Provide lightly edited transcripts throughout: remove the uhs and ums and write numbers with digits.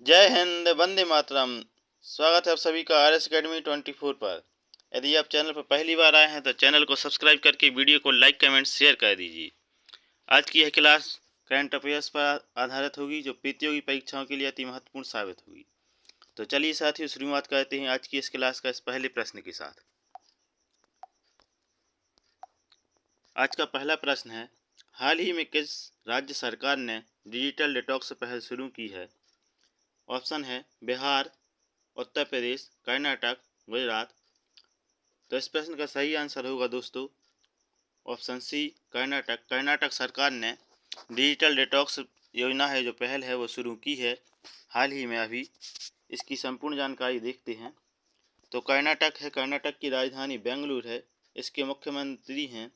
जय हिंद, वंदे मातरम। स्वागत है आप सभी का RS Academy 24 पर। यदि आप चैनल पर पहली बार आए हैं तो चैनल को सब्सक्राइब करके वीडियो को लाइक, कमेंट, शेयर कर दीजिए। आज की यह क्लास करंट अफेयर्स पर आधारित होगी, जो प्रतियोगी परीक्षाओं के लिए अति महत्वपूर्ण साबित होगी। तो चलिए साथियों, शुरुआत करते हैं आज की इस क्लास का इस पहले प्रश्न के साथ। आज का पहला प्रश्न है, हाल ही में किस राज्य सरकार ने डिजिटल डिटॉक्स पहल शुरू की है? ऑप्शन है बिहार, उत्तर प्रदेश, कर्नाटक, गुजरात। तो इस प्रश्न का सही आंसर होगा दोस्तों ऑप्शन सी, कर्नाटक। कर्नाटक सरकार ने डिजिटल डिटॉक्स योजना है, जो पहल है वो शुरू की है हाल ही में अभी। इसकी संपूर्ण जानकारी देखते हैं। तो कर्नाटक है, कर्नाटक की राजधानी बेंगलुरु है। इसके मुख्यमंत्री हैं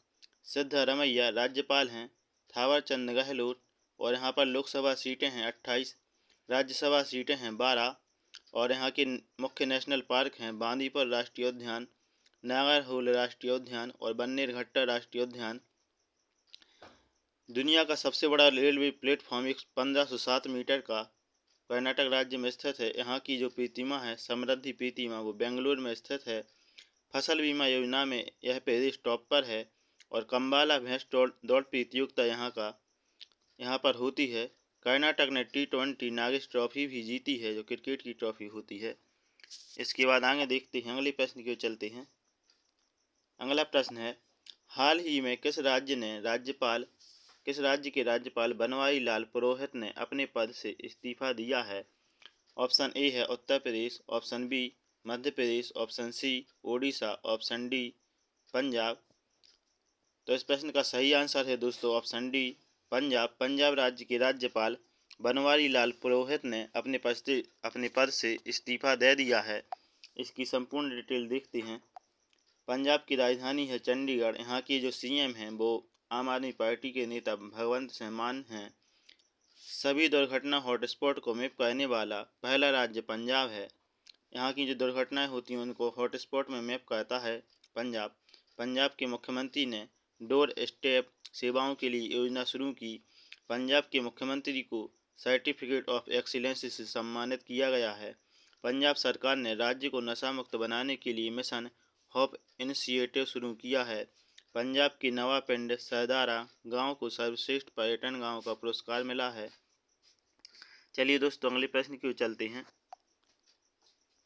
सिद्धरमैया, राज्यपाल हैं थावरचंद गहलोत। और यहाँ पर लोकसभा सीटें हैं 28, राज्यसभा सीटें हैं 12। और यहाँ के मुख्य नेशनल पार्क हैं बांदीपुर राष्ट्रीय उद्यान, नागरहोल राष्ट्रीय उद्यान और बन्नेरघट्टा राष्ट्रीय उद्यान। दुनिया का सबसे बड़ा रेलवे प्लेटफॉर्म 1507 मीटर का कर्नाटक राज्य में स्थित है। यहाँ की जो प्रतिमा है समृद्धि प्रतिमा, वो बेंगलुरु में स्थित है। फसल बीमा योजना में यह प्रदेश टॉप पर है। और कंबाला भैंस दौड़ प्रतियोगिता यहाँ पर होती है। कर्नाटक ने T20 नागेश ट्रॉफी भी जीती है, जो क्रिकेट की ट्रॉफी होती है। इसके बाद आगे देखते हैं, अगले प्रश्न की ओर चलते हैं। अगला प्रश्न है, हाल ही में किस राज्य के राज्यपाल बनवारी लाल पुरोहित ने अपने पद से इस्तीफा दिया है? ऑप्शन ए है Uttar Pradesh, option B Madhya Pradesh, option C Odisha, option D Punjab. तो इस प्रश्न का सही आंसर है दोस्तों ऑप्शन डी पंजाब। पंजाब राज्य के राज्यपाल बनवारी लाल पुरोहित ने अपने पद से इस्तीफा दे दिया है। इसकी संपूर्ण डिटेल देखते हैं। पंजाब की राजधानी है चंडीगढ़। यहाँ की जो CM हैं वो आम आदमी पार्टी के नेता भगवंत सिंह मान हैं। सभी दुर्घटना हॉटस्पॉट को मैप करने वाला पहला राज्य पंजाब है। यहाँ की जो दुर्घटनाएं होती हैं उनको हॉटस्पॉट में मैप करता है पंजाब। पंजाब के मुख्यमंत्री ने डोर स्टेप सेवाओं के लिए योजना शुरू की। पंजाब के मुख्यमंत्री को सर्टिफिकेट ऑफ एक्सीलेंस से सम्मानित किया गया है। पंजाब सरकार ने राज्य को नशा मुक्त बनाने के लिए मिशन होप इनिशिएटिव शुरू किया है। पंजाब की नवापिंड सरदारा गांव को सर्वश्रेष्ठ पर्यटन गांव का पुरस्कार मिला है। चलिए दोस्तों, अगले प्रश्न की ओर चलते हैं।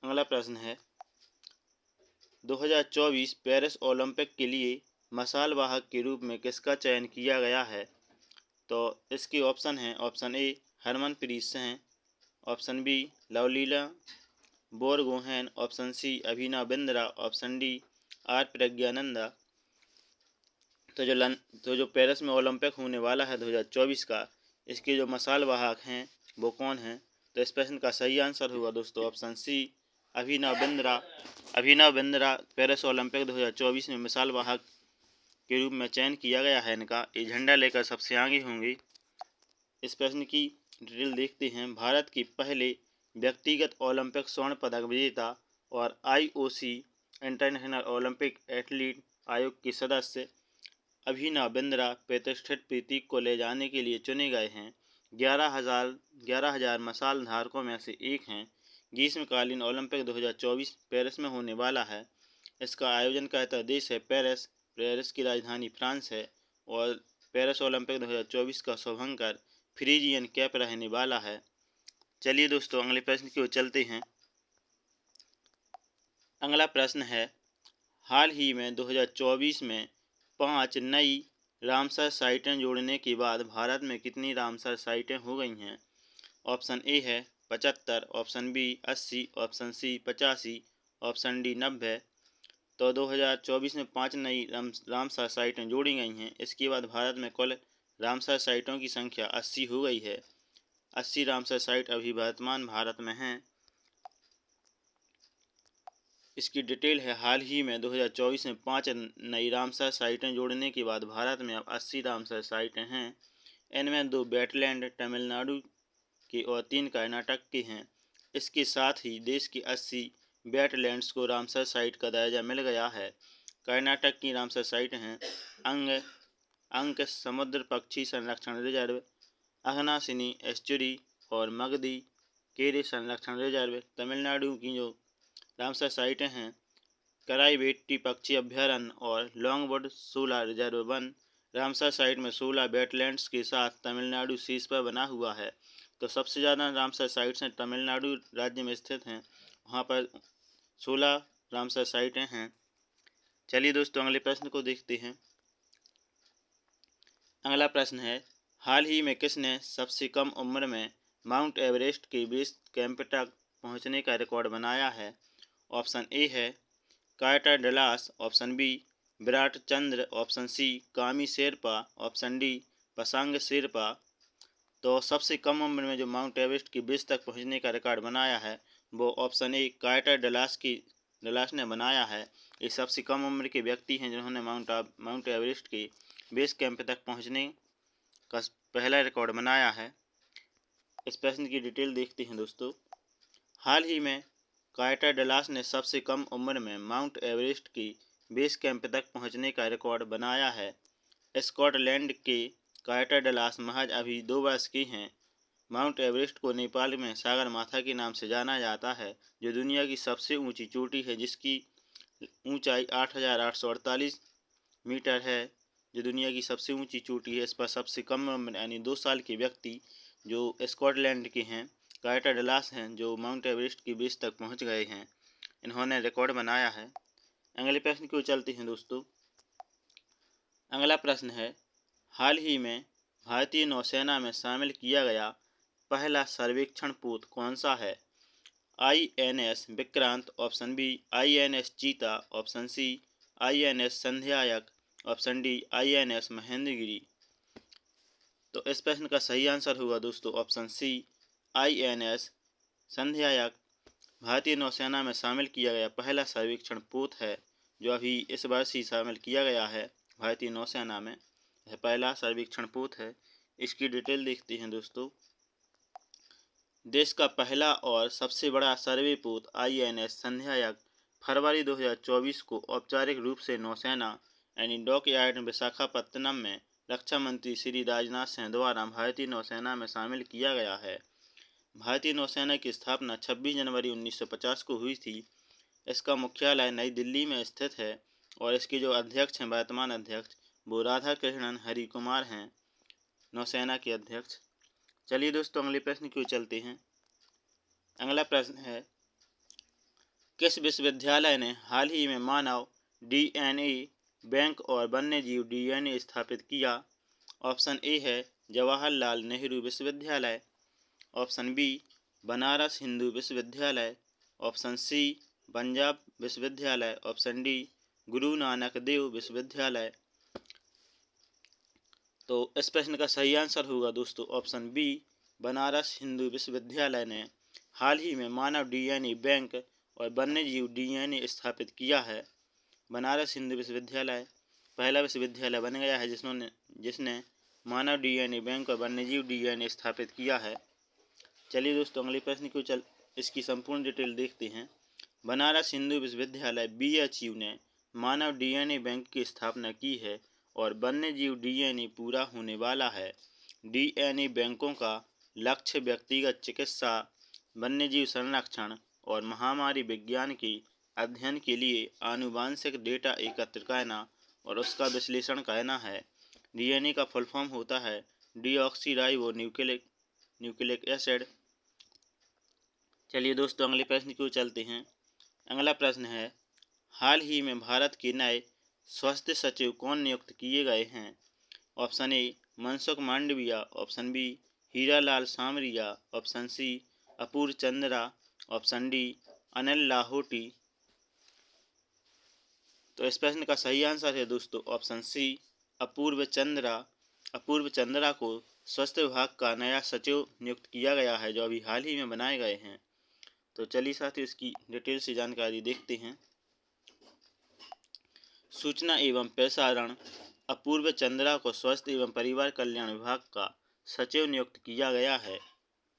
अगला प्रश्न है, 2024 पेरिस ओलंपिक के लिए मशाल वाहक के रूप में किसका चयन किया गया है? तो इसके ऑप्शन हैं, option A Harmanpreet Singh, option B Lovlina Borgohain, option C Abhinav Bindra, option D R Praggnanandhaa. तो जो पेरिस में ओलंपिक होने वाला है 2024 का, इसके जो मशाल वाहक हैं वो कौन हैं? तो इस प्रश्न का सही आंसर होगा दोस्तों option C Abhinav Bindra. Abhinav Bindra Paris Olympic 2024 में मिसाल वाहक के रूप में चयन किया गया है। इनका ये झंडा लेकर सबसे आगे होंगे। इस प्रश्न की डिटेल देखते हैं। भारत के पहले व्यक्तिगत ओलंपिक स्वर्ण पदक विजेता और IOC इंटरनेशनल ओलंपिक एथलीट आयोग के सदस्य अभिनव बिंद्रा प्रतिष्ठित प्रतीक को ले जाने के लिए चुने गए हैं। 11,000 मशाल धारकों में से एक हैं। ग्रीष्मकालीन ओलंपिक 2024 पेरिस में होने वाला है। इसका आयोजन करता देश है पेरिस। पेरिस की राजधानी फ्रांस है। और पेरिस ओलंपिक 2024 का शुभंकर फ्रीजियन कैप रहने वाला है। चलिए दोस्तों, अगले प्रश्न की ओर चलते हैं। अगला प्रश्न है, हाल ही में 2024 में 5 नई रामसर साइटें जोड़ने के बाद भारत में कितनी रामसर साइटें हो गई हैं? ऑप्शन ए है 75, option B 80, option C 85, option D 90। तो 2024 में 5 नई रामसर साइटें जोड़ी गई हैं। इसके बाद भारत में कुल रामसर साइटों की संख्या 80 हो गई है। 80 रामसर साइट अभी वर्तमान भारत में हैं। इसकी डिटेल है, हाल ही में 2024 में 5 नई रामसर साइटें जोड़ने के बाद भारत में अब 80 रामसर साइटें हैं। इनमें 2 वेटलैंड तमिलनाडु के और 3 कर्नाटक के हैं। इसके साथ ही देश की 80 वेटलैंड्स को रामसर साइट का दर्जा मिल गया है। कर्नाटक की रामसर साइट हैं अंक समुद्र पक्षी संरक्षण रिजर्व, अघनाशिनी एस्चुरी और मगधी केरी संरक्षण रिजर्व, तमिलनाडु की जो रामसर साइटें हैं, कराईवेट्टी पक्षी अभ्यारण्य और लॉन्गवुड शूला रिजर्व वन। रामसर साइट में शूला वेटलैंड्स के साथ तमिलनाडु शीर्ष पर बना हुआ है। तो सबसे ज़्यादा रामसर साइट्स हैं तमिलनाडु राज्य में स्थित हैं, वहाँ पर 16 रामसर साइटें हैं। चलिए दोस्तों अगले प्रश्न को देखते हैं। अगला प्रश्न है, हाल ही में किसने सबसे कम उम्र में माउंट एवरेस्ट के बेस कैंप तक पहुंचने का रिकॉर्ड बनाया है? ऑप्शन ए है Carter Dallas, option B Virat Chandra, option C Kami Sherpa, option D Pasang Sherpa. तो सबसे कम उम्र में जो माउंट एवरेस्ट की बेस तक पहुंचने का रिकॉर्ड बनाया है वो ऑप्शन ए कार्टर डलास ने बनाया है। ये सबसे कम उम्र के व्यक्ति हैं जिन्होंने माउंट एवरेस्ट के बेस कैंप तक पहुंचने का पहला रिकॉर्ड बनाया है। इस प्रश्न की डिटेल देखते हैं दोस्तों। हाल ही में कार्टर डलास ने सबसे कम उम्र में माउंट एवरेस्ट की बेस कैंप तक पहुंचने का रिकॉर्ड बनाया है। स्कॉटलैंड के कार्टर डलास महज अभी 2 वर्ष के हैं। माउंट एवरेस्ट को नेपाल में सागरमाथा के नाम से जाना जाता है, जो दुनिया की सबसे ऊंची चोटी है, जिसकी ऊंचाई 8,848 मीटर है, जो दुनिया की सबसे ऊंची चोटी है। इस पर सबसे कम उम्र यानी 2 साल के व्यक्ति जो स्कॉटलैंड के हैं, कार्टर डलास हैं, जो माउंट एवरेस्ट की बेस तक पहुंच गए हैं, इन्होंने रिकॉर्ड बनाया है। अगले प्रश्न की ओर चलते हैं दोस्तों। अगला प्रश्न है, हाल ही में भारतीय नौसेना में शामिल किया गया पहला सर्वेक्षण पोत कौन सा है? INS Vikrant, option B INS Cheetah, option C INS Sandhayak, option D INS Mahendragiri. तो इस प्रश्न का सही आंसर होगा दोस्तों ऑप्शन सी INS संध्यायक। भारतीय नौसेना में शामिल किया गया पहला सर्वेक्षण पोत है, जो अभी इस वर्ष ही शामिल किया गया है भारतीय नौसेना में। यह पहला सर्वेक्षण पोत है। इसकी डिटेल देखते हैं दोस्तों। देश का पहला और सबसे बड़ा सर्वे पोत INS संध्यायक फरवरी 2024 को औपचारिक रूप से नौसेना यानी डॉकयार्ड विशाखापत्तनम में रक्षा मंत्री श्री राजनाथ सिंह द्वारा भारतीय नौसेना में शामिल किया गया है। भारतीय नौसेना की स्थापना 26 जनवरी 1950 को हुई थी। इसका मुख्यालय नई दिल्ली में स्थित है और इसके जो अध्यक्ष हैं, वर्तमान अध्यक्ष, वो राधा कृष्णन हरि कुमार हैं, नौसेना के अध्यक्ष। चलिए दोस्तों अगले प्रश्न की ओर चलते हैं। अगला प्रश्न है, किस विश्वविद्यालय ने हाल ही में मानव DNA बैंक और वन्यजीव DNA स्थापित किया? ऑप्शन ए है जवाहरलाल नेहरू विश्वविद्यालय, ऑप्शन बी बनारस हिंदू विश्वविद्यालय, ऑप्शन सी पंजाब विश्वविद्यालय, ऑप्शन डी गुरु नानक देव विश्वविद्यालय। तो इस प्रश्न का सही आंसर होगा दोस्तों ऑप्शन बी बनारस हिंदू विश्वविद्यालय ने हाल ही में मानव DNA बैंक और वन्यजीव DNA स्थापित किया है। बनारस हिंदू विश्वविद्यालय पहला विश्वविद्यालय बन गया है जिसने मानव DNA बैंक और वन्यजीव DNA स्थापित किया है। चलिए दोस्तों अगले प्रश्न को इसकी संपूर्ण डिटेल देखते हैं। बनारस हिंदू विश्वविद्यालय BHU ने मानव DNA बैंक की स्थापना की है और वन्यजीव DNA पूरा होने वाला है। DNA बैंकों का लक्ष्य व्यक्तिगत चिकित्सा, वन्यजीव संरक्षण और महामारी विज्ञान के अध्ययन के लिए आनुवांशिक डेटा एकत्र करना और उसका विश्लेषण करना है। DNA का फुल फॉर्म होता है डीऑक्सीराइबो न्यूक्लिक एसिड। चलिए दोस्तों अगले प्रश्न की ओर चलते हैं। अगला प्रश्न है, हाल ही में भारत के नए स्वास्थ्य सचिव कौन नियुक्त किए गए हैं? Option A Mansukh Mandaviya, option B Hiralal Samariya, option C Apurva Chandra, option D Anil Lahoti. तो इस प्रश्न का सही आंसर है दोस्तों ऑप्शन सी अपूर्व चंद्रा। अपूर्व चंद्रा को स्वास्थ्य विभाग का नया सचिव नियुक्त किया गया है, जो अभी हाल ही में बनाए गए हैं। तो चलिए साथियों इसकी डिटेल से जानकारी देखते हैं। सूचना एवं प्रसारण अपूर्व चंद्रा को स्वास्थ्य एवं परिवार कल्याण विभाग का सचिव नियुक्त किया गया है।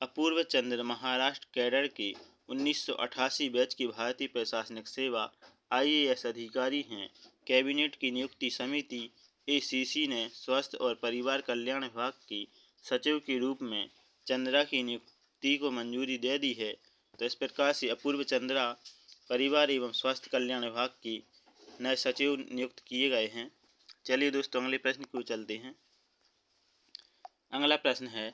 अपूर्व चंद्र महाराष्ट्र कैडर के 1988 बैच की भारतीय प्रशासनिक सेवा IAS अधिकारी हैं। कैबिनेट की नियुक्ति समिति ACC ने स्वास्थ्य और परिवार कल्याण विभाग के सचिव के रूप में चंद्रा की नियुक्ति नियुक्ति को मंजूरी दे दी है। तो इस प्रकार से अपूर्व चंद्रा परिवार एवं स्वास्थ्य कल्याण विभाग की नए सचिव नियुक्त किए गए हैं। चलिए दोस्तों अगले प्रश्न की ओर चलते हैं। अगला प्रश्न है,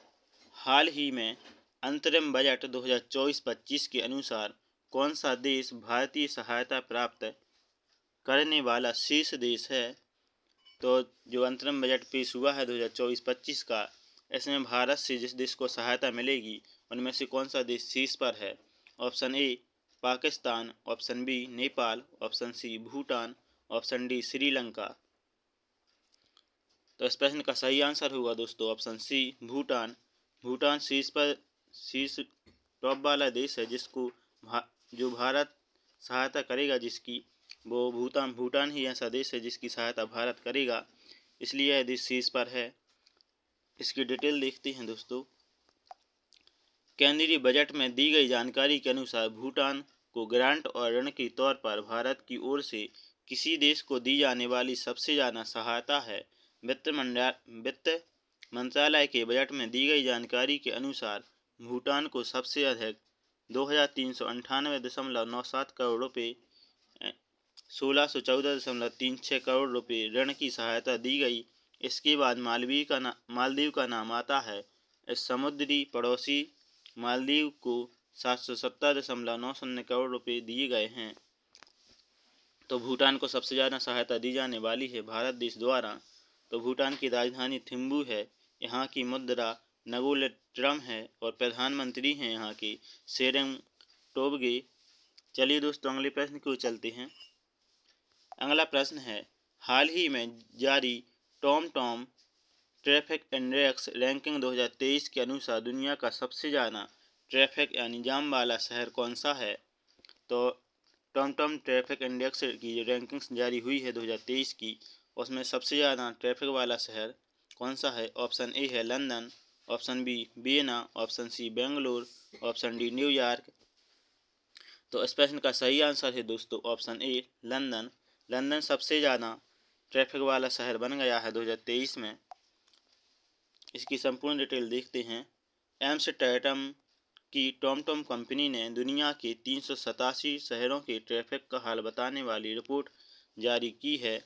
हाल ही में अंतरिम बजट 2024-25 के अनुसार कौन सा देश भारतीय सहायता प्राप्त करने वाला शीर्ष देश है? तो जो अंतरिम बजट पेश हुआ है 2024-25 का, इसमें भारत से जिस देश को सहायता मिलेगी उनमें से कौन सा देश शीर्ष पर है? Option A Pakistan, option B Nepal, option C Bhutan, option D Sri Lanka. तो इस प्रश्न का सही आंसर होगा दोस्तों ऑप्शन सी भूटान। भूटान शीर्ष टॉप वाला देश है जिसको जो भारत सहायता करेगा, जिसकी वो भूटान ही ऐसा देश है जिसकी सहायता भारत करेगा, इसलिए यह देश शीर्ष पर है। इसकी डिटेल देखते हैं दोस्तों। केंद्रीय बजट में दी गई जानकारी के अनुसार भूटान को ग्रांट और ऋण के तौर पर भारत की ओर से किसी देश को दी जाने वाली सबसे ज़्यादा सहायता है। वित्त मंत्रालय के बजट में दी गई जानकारी के अनुसार भूटान को सबसे अधिक 2398.97 करोड़ रुपये 1614.36 करोड़ रुपये ऋण की सहायता दी गई। इसके बाद मालदीव का नाम आता है। इस समुद्री पड़ोसी मालदीव को 770.90 करोड़ रुपये दिए गए हैं। तो भूटान को सबसे ज़्यादा सहायता दी जाने वाली है भारत देश द्वारा। तो भूटान की राजधानी थिम्पू है, यहाँ की मुद्रा नगोलेट्रम है और प्रधानमंत्री हैं यहाँ के शेरिंग टोब्गे। चलिए दोस्तों अगले प्रश्न की ओर चलते हैं। अगला प्रश्न है, हाल ही में जारी टॉम ट्रैफिक इंडेक्स रैंकिंग 2023 के अनुसार दुनिया का सबसे ज़्यादा ट्रैफिक यानी जाम वाला शहर कौन सा है? तो टॉम ट्रैफिक इंडेक्स की जो रैंकिंग्स जारी हुई है 2023 की, उसमें सबसे ज़्यादा ट्रैफिक वाला शहर कौन सा है? ऑप्शन ए है London, option B Vienna, option C Bangalore, option D New York. तो इस प्रश्न का सही आंसर है दोस्तों ऑप्शन ए लंदन। लंदन सबसे ज़्यादा ट्रैफिक वाला शहर बन गया है 2023 में। इसकी संपूर्ण डिटेल देखते हैं। एम्स्टर्डम की टॉम कंपनी ने दुनिया के 387 शहरों के ट्रैफिक का हाल बताने वाली रिपोर्ट जारी की है।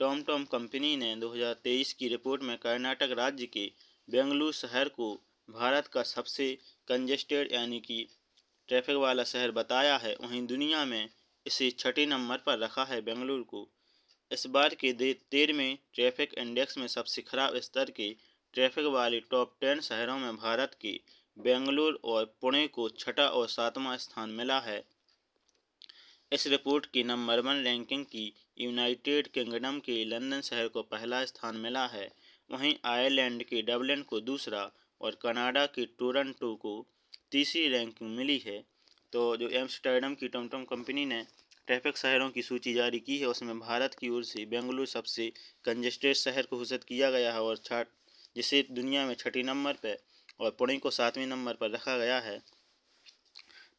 टॉम कंपनी ने 2023 की रिपोर्ट में कर्नाटक राज्य के बेंगलुरु शहर को भारत का सबसे कंजेस्टेड यानी कि ट्रैफिक वाला शहर बताया है। वहीं दुनिया में इसे छठे नंबर पर रखा है बेंगलुरु को। इस बार के 13वें ट्रैफिक इंडेक्स में सबसे खराब स्तर के ट्रैफिक वाले टॉप 10 शहरों में भारत के बेंगलुरु और पुणे को छठा और 7वां स्थान मिला है। इस रिपोर्ट की नंबर 1 रैंकिंग की यूनाइटेड किंगडम के लंदन शहर को पहला स्थान मिला है। वहीं आयरलैंड के डबलिन को दूसरा और कनाडा के टोरंटो को तीसरी रैंकिंग मिली है। तो जो एम्स्टर्डम की टॉम कंपनी ने ट्रैफिक शहरों की सूची जारी की है, उसमें भारत की ओर से बेंगलुरु सबसे कंजेस्टेड शहर को घोषित किया गया है और जिसे दुनिया में छठे नंबर पर और पुणे को 7वें नंबर पर रखा गया है।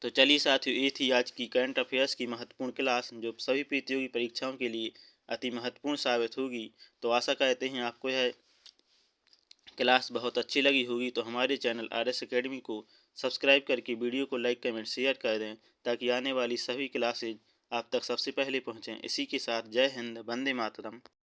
तो चलिए साथियों, ये थी आज की करंट अफेयर्स की महत्वपूर्ण क्लास, जो सभी प्रतियोगी परीक्षाओं के लिए अति महत्वपूर्ण साबित होगी। तो आशा करते हैं आपको यह क्लास बहुत अच्छी लगी होगी। तो हमारे चैनल RS अकेडमी को सब्सक्राइब करके वीडियो को लाइक कमेंट शेयर कर दें, ताकि आने वाली सभी क्लासेज आप तक सबसे पहले पहुँचें। इसी के साथ जय हिंद, वंदे मातरम।